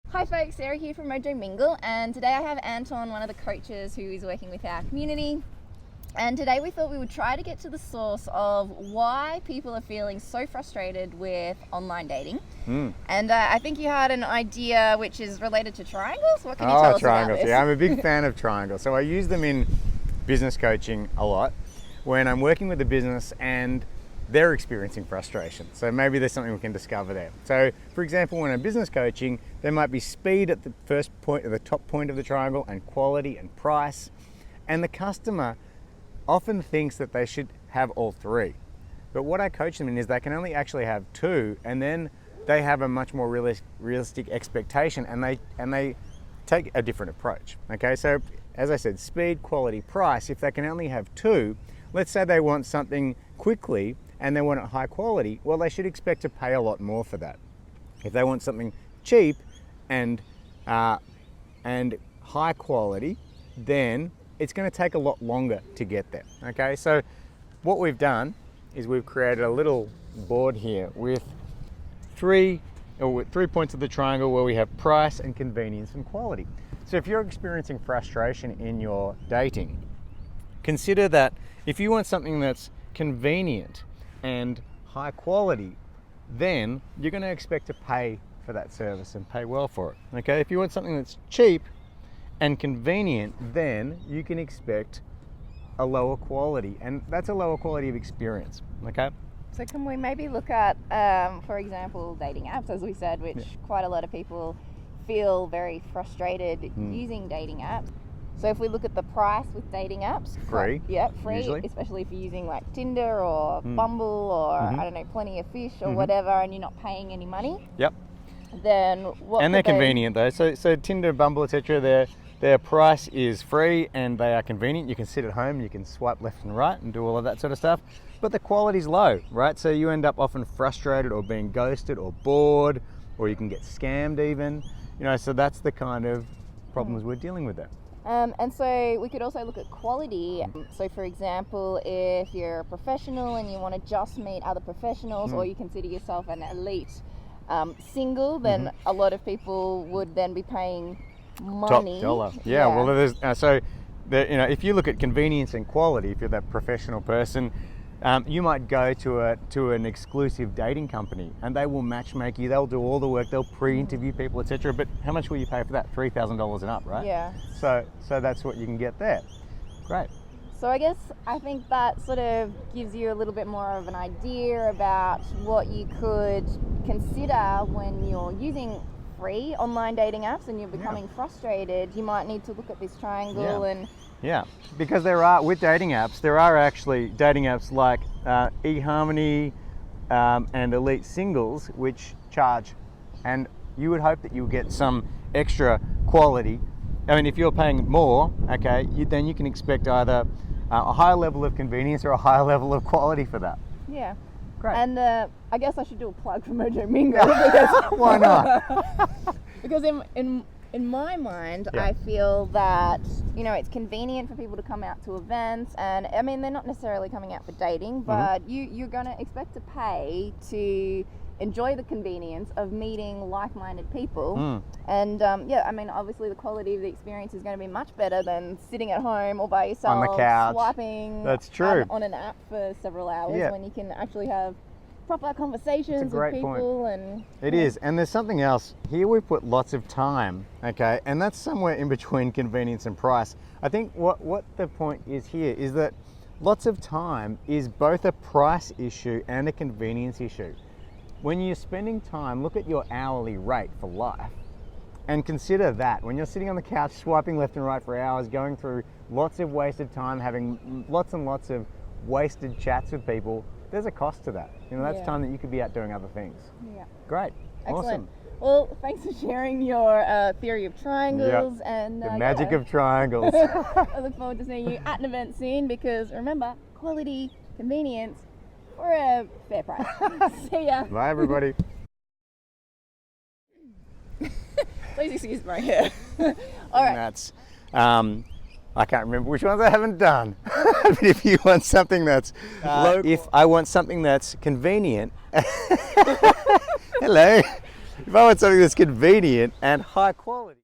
Hi folks, Sarah here from Mojo Mingle, and today I have Anton, one of the coaches who is working with our community. And today we thought we would try to get to the source of why people are feeling so frustrated with online dating. And I think you had an idea which is related to triangles. What can you tell us Triangles. about this? Yeah, I'm a big fan of triangles. So I use them in business coaching a lot when I'm working with a business and they're experiencing frustration. So maybe there's something we can discover there. So for example, when I'm business coaching, there might be speed at the first point, at the top point of the triangle, and quality and price. And the customer often thinks that they should have all three. But what I coach them in is they can only actually have two, and then they have a much more realistic expectation, and they take a different approach. Okay, so as I said, speed, quality, price. If they can only have two, let's say they want something quickly and they want it high quality, well, they should expect to pay a lot more for that. If they want something cheap and high quality, then it's going to take a lot longer to get there. Okay, so what we've done is we've created a little board here with three points of the triangle where we have price and convenience and quality. So if you're experiencing frustration in your dating, consider that if you want something that's convenient and high quality, then you're going to expect to pay for that service and pay well for it. Okay, if you want something that's cheap and convenient, then you can expect a lower quality, and that's a lower quality of experience. Okay, So can we maybe look at, for example, dating apps, as we said, which quite a lot of people feel very frustrated using dating apps. So if we look at the price with dating apps, free, free, usually. Especially if you're using like Tinder or Bumble or I don't know, Plenty of Fish or whatever, and you're not paying any money. Yep. Then what? And they're convenient though. So Tinder, Bumble, etc. Their price is free and they are convenient. You can sit at home, you can swipe left and right and do all of that sort of stuff. But the quality's low, right? So you end up often frustrated or being ghosted or bored, or you can get scammed even. You know, so that's the kind of problems we're dealing with there. And so we could also look at quality. So for example, if you're a professional and you want to just meet other professionals, or you consider yourself an elite single, then a lot of people would then be paying money. Top dollar. Yeah. Well, there's if you look at convenience and quality, if you're that professional person, you might go to an exclusive dating company and they will matchmake you. They'll do all the work. They'll pre-interview people, etc. But how much will you pay for that? $3,000 and up, right? Yeah. So that's what you can get there. Great. So I think that sort of gives you a little bit more of an idea about what you could consider when you're using free online dating apps and you're becoming frustrated. You might need to look at this triangle and because there are actually dating apps like eHarmony and Elite Singles which charge, and you would hope that you'll get some extra quality. I mean, if you're paying more, okay, then you can expect either a higher level of convenience or a higher level of quality for that. Yeah. Great. And I guess I should do a plug for Mojo Mingle. Because why not? Because in my mind, I feel that, it's convenient for people to come out to events, and I mean, they're not necessarily coming out for dating, but you're going to expect to pay to enjoy the convenience of meeting like-minded people. And I mean, obviously the quality of the experience is going to be much better than sitting at home all by yourself, on the couch, swiping That's true. on an app for several hours when you can actually have proper conversations with people. And it is. And there's something else here. We put lots of time, okay, and that's somewhere in between convenience and price. I think what the point is here is that lots of time is both a price issue and a convenience issue. When you're spending time, look at your hourly rate for life and consider that. When you're sitting on the couch swiping left and right for hours, going through lots of wasted time, having lots and lots of wasted chats with people, there's a cost to that. That's time that you could be out doing other things. Yeah. Great. Excellent. Awesome. Well, thanks for sharing your theory of triangles and the magic of triangles. I look forward to seeing you at an event soon, because remember, quality, convenience, for a fair price. See ya. Bye, everybody. Please excuse my hair. All right. That's I can't remember which ones I haven't done. But if you want something that's if I want something that's convenient, hello. If I want something that's convenient and high quality.